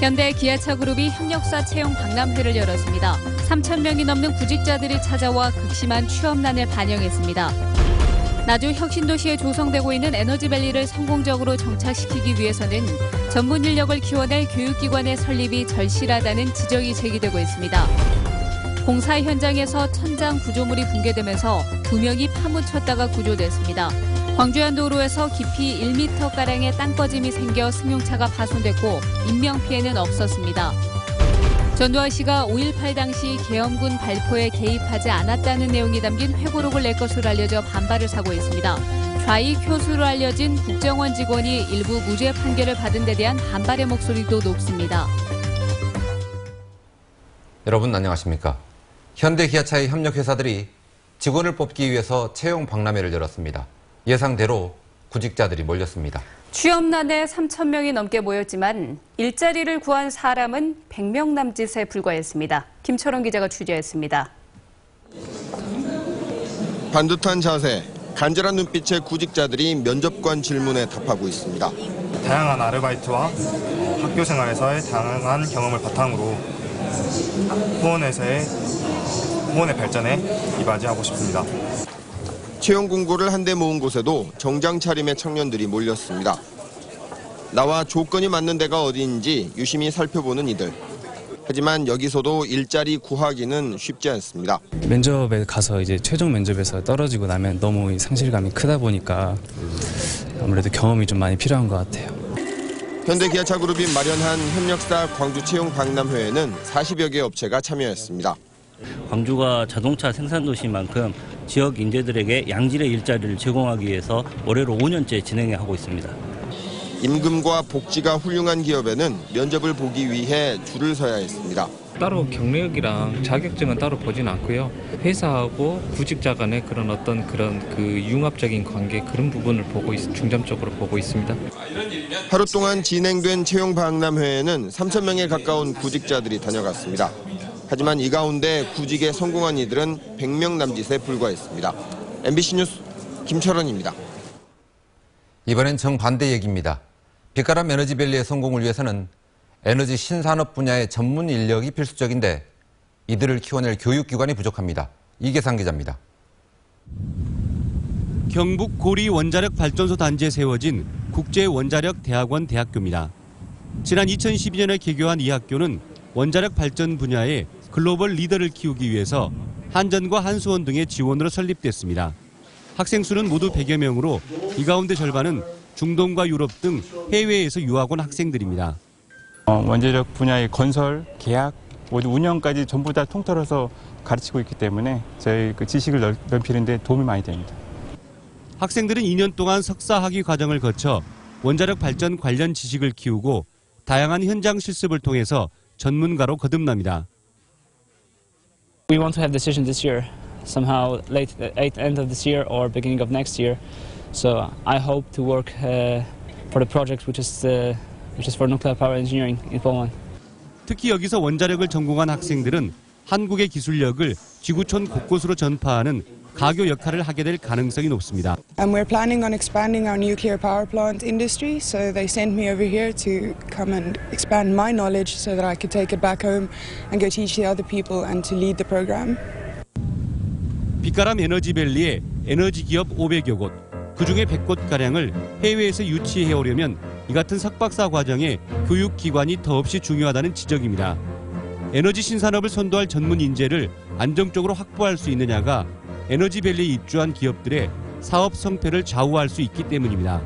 현대 기아차 그룹이 협력사 채용 박람회를 열었습니다. 3,000명이 넘는 구직자들이 찾아와 극심한 취업난을 반영했습니다. 나주 혁신도시에 조성되고 있는 에너지밸리를 성공적으로 정착시키기 위해서는 전문 인력을 키워낼 교육기관의 설립이 절실하다는 지적이 제기되고 있습니다. 공사 현장에서 천장 구조물이 붕괴되면서 2명이 파묻혔다가 구조됐습니다. 광주안 도로에서 깊이 1m가량의 땅꺼짐이 생겨 승용차가 파손됐고 인명피해는 없었습니다. 전두환씨가 5.18 당시 계엄군 발포에 개입하지 않았다는 내용이 담긴 회고록을 낼 것으로 알려져 반발을 사고 있습니다. 좌익 교수로 알려진 국정원 직원이 일부 무죄 판결을 받은 데 대한 반발의 목소리도 높습니다. 여러분 안녕하십니까? 현대기아차의 협력회사들이 직원을 뽑기 위해서 채용 박람회를 열었습니다. 예상대로 구직자들이 몰렸습니다. 취업난에 3,000명이 넘게 모였지만 일자리를 구한 사람은 100명 남짓에 불과했습니다. 김철원 기자가 취재했습니다. 반듯한 자세, 간절한 눈빛의 구직자들이 면접관 질문에 답하고 있습니다. 다양한 아르바이트와 학교 생활에서의 다양한 경험을 바탕으로 후원의 발전에 이바지하고 싶습니다. 채용 공고를 한데 모은 곳에도 정장 차림의 청년들이 몰렸습니다. 나와 조건이 맞는 데가 어디인지 유심히 살펴보는 이들. 하지만 여기서도 일자리 구하기는 쉽지 않습니다. 면접에 가서 이제 최종 면접에서 떨어지고 나면 너무 상실감이 크다 보니까 아무래도 경험이 좀 많이 필요한 것 같아요. 현대기아차그룹이 마련한 협력사 광주 채용 박람회에는 40여 개 업체가 참여했습니다. 광주가 자동차 생산도시인 만큼 지역 인재들에게 양질의 일자리를 제공하기 위해서 올해로 5년째 진행하고 있습니다. 임금과 복지가 훌륭한 기업에는 면접을 보기 위해 줄을 서야 했습니다. 따로 경력이랑 자격증은 따로 보진 않고요. 회사하고 구직자 간의 그런 그 융합적인 관계 그런 부분을 중점적으로 보고 있습니다. 하루 동안 진행된 채용 박람회에는 3,000명에 가까운 구직자들이 다녀갔습니다. 하지만 이 가운데 구직에 성공한 이들은 100명 남짓에 불과했습니다. MBC 뉴스 김철원입니다. 이번엔 정반대 얘기입니다. 빛가람 에너지밸리의 성공을 위해서는 에너지 신산업 분야의 전문 인력이 필수적인데 이들을 키워낼 교육기관이 부족합니다. 이계상 기자입니다. 경북 고리 원자력 발전소 단지에 세워진 국제원자력대학원 대학교입니다. 지난 2012년에 개교한 이 학교는 원자력 발전 분야의 글로벌 리더를 키우기 위해서 한전과 한수원 등의 지원으로 설립됐습니다. 학생 수는 모두 100여 명으로 이 가운데 절반은 중동과 유럽 등 해외에서 유학 온 학생들입니다. 원자력 분야의 건설, 계약, 모두 운영까지 전부 다 통틀어서 가르치고 있기 때문에 저희 지식을 넓히는 데 도움이 많이 됩니다. 학생들은 2년 동안 석사 학위 과정을 거쳐 원자력 발전 관련 지식을 키우고 다양한 현장 실습을 통해서 전문가로 거듭납니다. We want to have decision this year, somehow late at end of this year or beginning of next year. So I hope to work for the project which is for nuclear power engineering in Poland. 특히 여기서 원자력을 전공한 학생들은 한국의 기술력을 지구촌 곳곳으로 전파하는 가교 역할을 하게 될 가능성이 높습니다. We're planning on expanding our nuclear power plant industry, so they sent me over here to come and expand my knowledge so that I could take it back home and go teach the other people and to lead the program. 빛가람 에너지밸리의 에너지 기업 500여 곳, 그중에 100곳가량을 해외에서 유치해 오려면 이 같은 석박사 과정에 교육기관이 더없이 중요하다는 지적입니다. 에너지 신산업을 선도할 전문 인재를 안정적으로 확보할 수 있느냐가 에너지밸리에 입주한 기업들의 사업 성패를 좌우할 수 있기 때문입니다.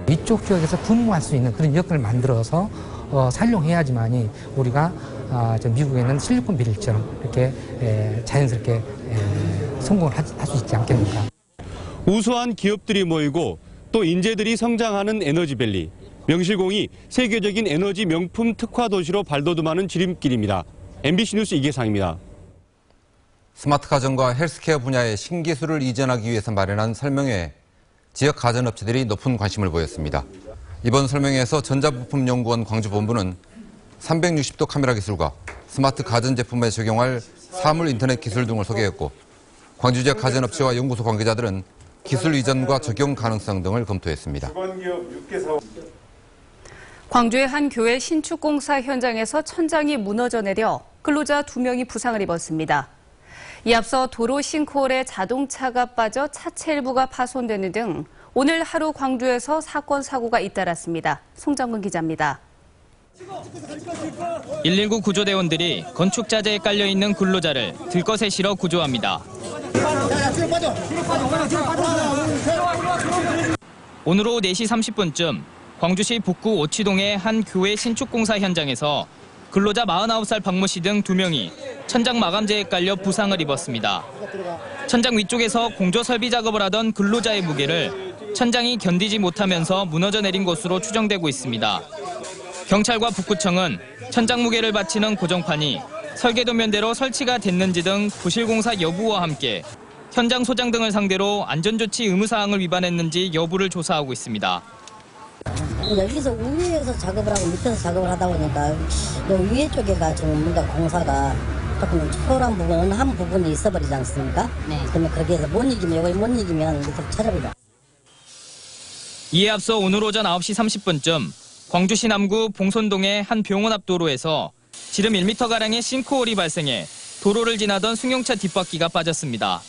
이쪽 지역에서 분무할 수 있는 그런 역할을 만들어서 살용해야지만이 우리가 미국에 있는 실리콘밸리처럼 이렇게 자연스럽게 성공을 할 수 있지 않겠습니까? 우수한 기업들이 모이고 또 인재들이 성장하는 에너지밸리. 명실공히 세계적인 에너지 명품 특화 도시로 발돋움하는 지름길입니다. MBC 뉴스 이계상입니다. 스마트 가전과 헬스케어 분야의 신기술을 이전하기 위해서 마련한 설명회에 지역 가전업체들이 높은 관심을 보였습니다. 이번 설명회에서 전자부품연구원 광주본부는 360도 카메라 기술과 스마트 가전제품에 적용할 사물 인터넷 기술 등을 소개했고 광주 지역 가전업체와 연구소 관계자들은 기술 이전과 적용 가능성 등을 검토했습니다. 광주의 한 교회 신축 공사 현장에서 천장이 무너져 내려 근로자 2명이 부상을 입었습니다. 이 앞서 도로 싱크홀에 자동차가 빠져 차체 일부가 파손되는 등 오늘 하루 광주에서 사건 사고가 잇따랐습니다. 송정근 기자입니다. 119 구조대원들이 건축자재에 깔려있는 근로자를 들것에 실어 구조합니다. 오늘 오후 4시 30분쯤 광주시 북구 오치동의 한 교회 신축공사 현장에서 근로자 49살 박모 씨 등 2명이 천장 마감재에 깔려 부상을 입었습니다. 천장 위쪽에서 공조 설비 작업을 하던 근로자의 무게를 천장이 견디지 못하면서 무너져 내린 것으로 추정되고 있습니다. 경찰과 북구청은 천장 무게를 받치는 고정판이 설계도면대로 설치가 됐는지 등 부실공사 여부와 함께 현장 소장 등을 상대로 안전조치 의무사항을 위반했는지 여부를 조사하고 있습니다. 여기서 위에서 작업을 하고 밑에서 작업을 하다 보니까 위에 쪽에가 지금 뭔가 공사가 조금 초월한 부분, 한 부분이 있어버리지 않습니까? 네. 그러면 그렇게 해서 못 이기면 이렇게 찾아버려. 이에 앞서 오늘 오전 9시 30분쯤 광주시 남구 봉선동의 한 병원 앞 도로에서 지름 1m가량의 싱크홀이 발생해 도로를 지나던 승용차 뒷바퀴가 빠졌습니다.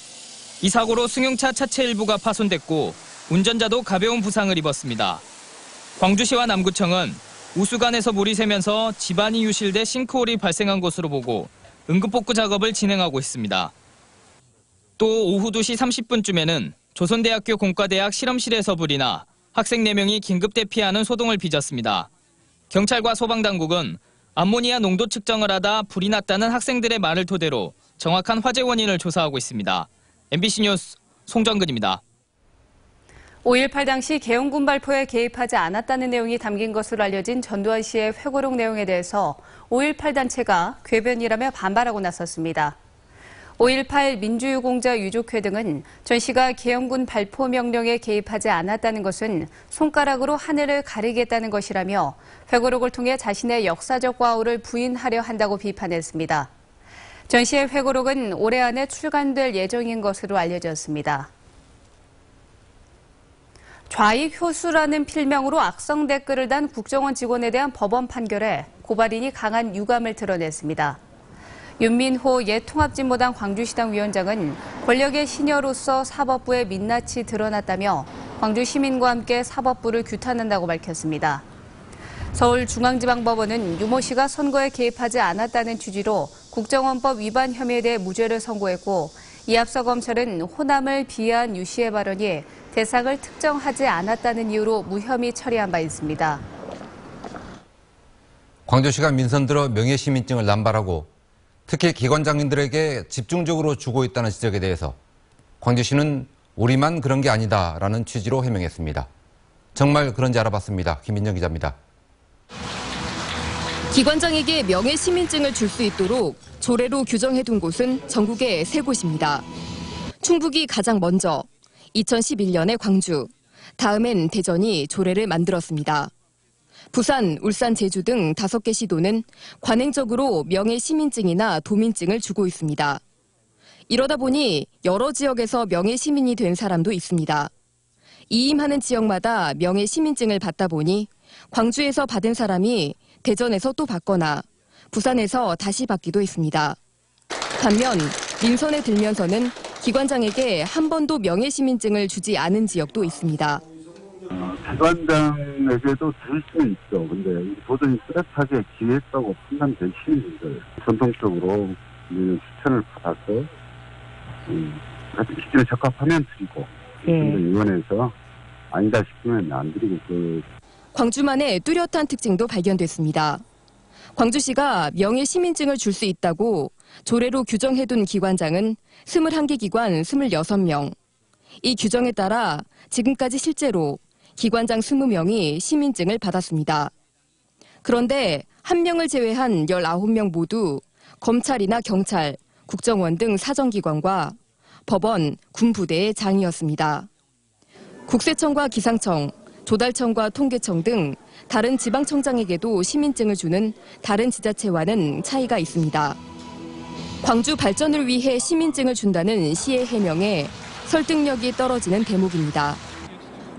이 사고로 승용차 차체 일부가 파손됐고 운전자도 가벼운 부상을 입었습니다. 광주시와 남구청은 우수관에서 물이 새면서 집안이 유실돼 싱크홀이 발생한 것으로 보고 응급복구 작업을 진행하고 있습니다. 또 오후 2시 30분쯤에는 조선대학교 공과대학 실험실에서 불이 나 학생 4명이 긴급 대피하는 소동을 빚었습니다. 경찰과 소방당국은 암모니아 농도 측정을 하다 불이 났다는 학생들의 말을 토대로 정확한 화재 원인을 조사하고 있습니다. MBC 뉴스 송정근입니다. 5.18 당시 계엄군 발포에 개입하지 않았다는 내용이 담긴 것으로 알려진 전두환 씨의 회고록 내용에 대해서 5.18 단체가 궤변이라며 반발하고 나섰습니다. 5.18 민주유공자 유족회 등은 전 씨가 계엄군 발포 명령에 개입하지 않았다는 것은 손가락으로 하늘을 가리겠다는 것이라며 회고록을 통해 자신의 역사적 과오를 부인하려 한다고 비판했습니다. 전 씨의 회고록은 올해 안에 출간될 예정인 것으로 알려졌습니다. 좌익 효수라는 필명으로 악성 댓글을 단 국정원 직원에 대한 법원 판결에 고발인이 강한 유감을 드러냈습니다. 윤민호 옛 통합진보당 광주시당 위원장은 권력의 시녀로서 사법부의 민낯이 드러났다며 광주 시민과 함께 사법부를 규탄한다고 밝혔습니다. 서울중앙지방법원은 유모 씨가 선거에 개입하지 않았다는 취지로 국정원법 위반 혐의에 대해 무죄를 선고했고 이 앞서 검찰은 호남을 비하한 유 씨의 발언이 대상을 특정하지 않았다는 이유로 무혐의 처리한 바 있습니다. 광주시가 민선 들어 명예시민증을 남발하고 특히 기관장님들에게 집중적으로 주고 있다는 지적에 대해서 광주시는 우리만 그런 게 아니다라는 취지로 해명했습니다. 정말 그런지 알아봤습니다. 김민정 기자입니다. 기관장에게 명예시민증을 줄 수 있도록 조례로 규정해둔 곳은 전국에 3곳입니다. 충북이 가장 먼저 2011년에 광주, 다음엔 대전이 조례를 만들었습니다. 부산, 울산, 제주 등 5개 시도는 관행적으로 명예시민증이나 도민증을 주고 있습니다. 이러다 보니 여러 지역에서 명예시민이 된 사람도 있습니다. 이임하는 지역마다 명예시민증을 받다 보니 광주에서 받은 사람이 대전에서 또 받거나 부산에서 다시 받기도 했습니다. 반면 민선에 들면서는 기관장에게 한 번도 명예시민증을 주지 않은 지역도 있습니다. 기관장에게도 줄 수는 있죠. 근데 도저히 뚜렷하게 기했다고 판단되시는 분들 전통적으로 추천을 받아서 같은 기준에 적합하면 드리고 위원회에서 아니다 싶으면 안 드리고 광주만의 뚜렷한 특징도 발견됐습니다. 광주시가 명예시민증을 줄 수 있다고 조례로 규정해둔 기관장은 21개 기관 26명. 이 규정에 따라 지금까지 실제로 기관장 20명이 시민증을 받았습니다. 그런데 1명을 제외한 19명 모두 검찰이나 경찰, 국정원 등 사정기관과 법원, 군부대의 장이었습니다. 국세청과 기상청, 조달청과 통계청 등 다른 지방청장에게도 시민증을 주는 다른 지자체와는 차이가 있습니다. 광주 발전을 위해 시민증을 준다는 시의 해명에 설득력이 떨어지는 대목입니다.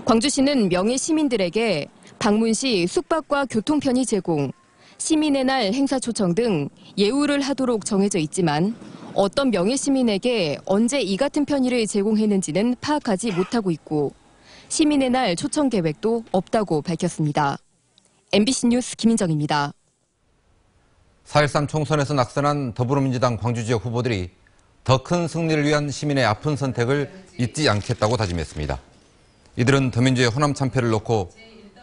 광주시는 명예 시민들에게 방문 시 숙박과 교통 편의 제공, 시민의 날 행사 초청 등 예우를 하도록 정해져 있지만 어떤 명예 시민에게 언제 이 같은 편의를 제공했는지는 파악하지 못하고 있고 시민의 날 초청 계획도 없다고 밝혔습니다. MBC 뉴스 김인정입니다. 4.13 총선에서 낙선한 더불어민주당 광주 지역 후보들이 더 큰 승리를 위한 시민의 아픈 선택을 잊지 않겠다고 다짐했습니다. 이들은 더민주의 호남 참패를 놓고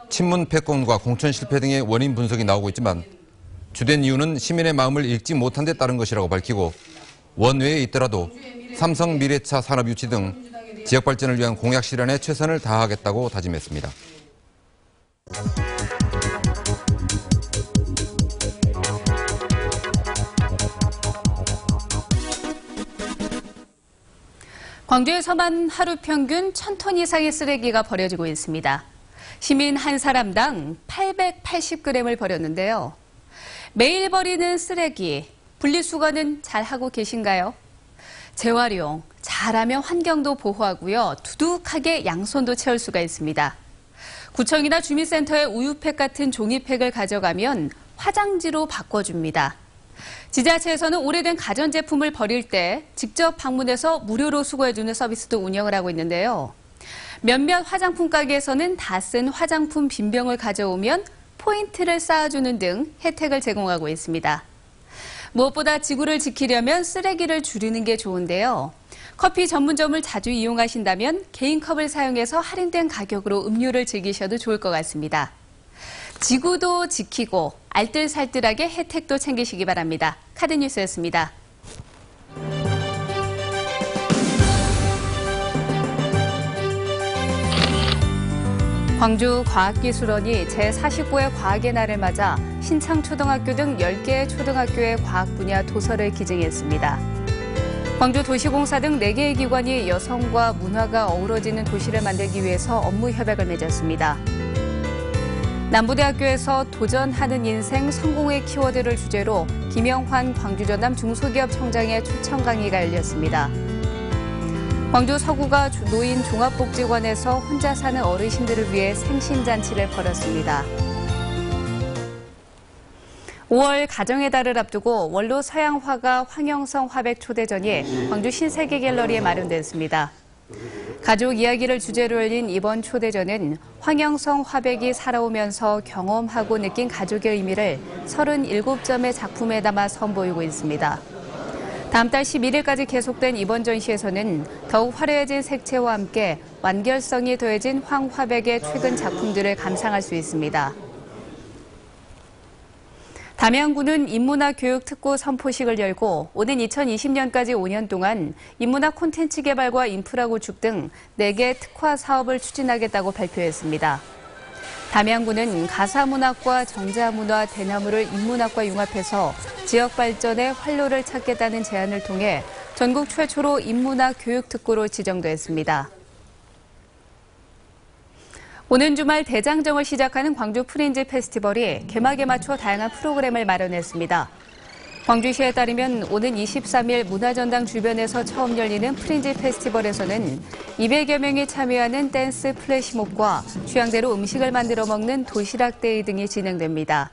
친문 패권과 공천 실패 등의 원인 분석이 나오고 있지만 주된 이유는 시민의 마음을 읽지 못한 데 따른 것이라고 밝히고 원외에 있더라도 삼성 미래차 산업 유치 등 지역 발전을 위한 공약 실현에 최선을 다하겠다고 다짐했습니다. 광주에서만 하루 평균 1,000톤 이상의 쓰레기가 버려지고 있습니다. 시민 한 사람당 880g을 버렸는데요. 매일 버리는 쓰레기, 분리수거는 잘하고 계신가요? 재활용, 잘하면 환경도 보호하고요. 두둑하게 양손도 채울 수가 있습니다. 구청이나 주민센터의 우유팩 같은 종이팩을 가져가면 화장지로 바꿔줍니다. 지자체에서는 오래된 가전제품을 버릴 때 직접 방문해서 무료로 수거해주는 서비스도 운영을 하고 있는데요. 몇몇 화장품 가게에서는 다 쓴 화장품 빈병을 가져오면 포인트를 쌓아주는 등 혜택을 제공하고 있습니다. 무엇보다 지구를 지키려면 쓰레기를 줄이는 게 좋은데요. 커피 전문점을 자주 이용하신다면 개인 컵을 사용해서 할인된 가격으로 음료를 즐기셔도 좋을 것 같습니다. 지구도 지키고 알뜰살뜰하게 혜택도 챙기시기 바랍니다. 카드뉴스였습니다. 광주과학기술원이 제49회 과학의 날을 맞아 신창초등학교 등 10개의 초등학교의 과학 분야 도서를 기증했습니다. 광주도시공사 등 4개의 기관이 여성과 문화가 어우러지는 도시를 만들기 위해서 업무 협약을 맺었습니다. 남부대학교에서 도전하는 인생 성공의 키워드를 주제로 김영환 광주전남 중소기업청장의 초청 강의가 열렸습니다. 광주 서구가 노인 종합복지관에서 혼자 사는 어르신들을 위해 생신잔치를 벌였습니다. 5월 가정의 달을 앞두고 원로 서양 화가 황영성 화백 초대전이 광주 신세계 갤러리에 마련됐습니다. 가족 이야기를 주제로 열린 이번 초대전은 황영성 화백이 살아오면서 경험하고 느낀 가족의 의미를 37점의 작품에 담아 선보이고 있습니다. 다음 달 11일까지 계속된 이번 전시에서는 더욱 화려해진 색채와 함께 완결성이 더해진 황 화백의 최근 작품들을 감상할 수 있습니다. 담양구는 인문학 교육 특구 선포식을 열고 오는 2020년까지 5년 동안 인문학 콘텐츠 개발과 인프라 구축 등 4개 특화 사업을 추진하겠다고 발표했습니다. 담양구는 가사문학과 정자문화, 대나무를 인문학과 융합해서 지역 발전에 활로를 찾겠다는 제안을 통해 전국 최초로 인문학 교육 특구로 지정됐습니다. 오는 주말 대장정을 시작하는 광주 프린지 페스티벌이 개막에 맞춰 다양한 프로그램을 마련했습니다. 광주시에 따르면 오는 23일 문화전당 주변에서 처음 열리는 프린지 페스티벌에서는 200여 명이 참여하는 댄스 플래시몹과 휴양대로 음식을 만들어 먹는 도시락 데이 등이 진행됩니다.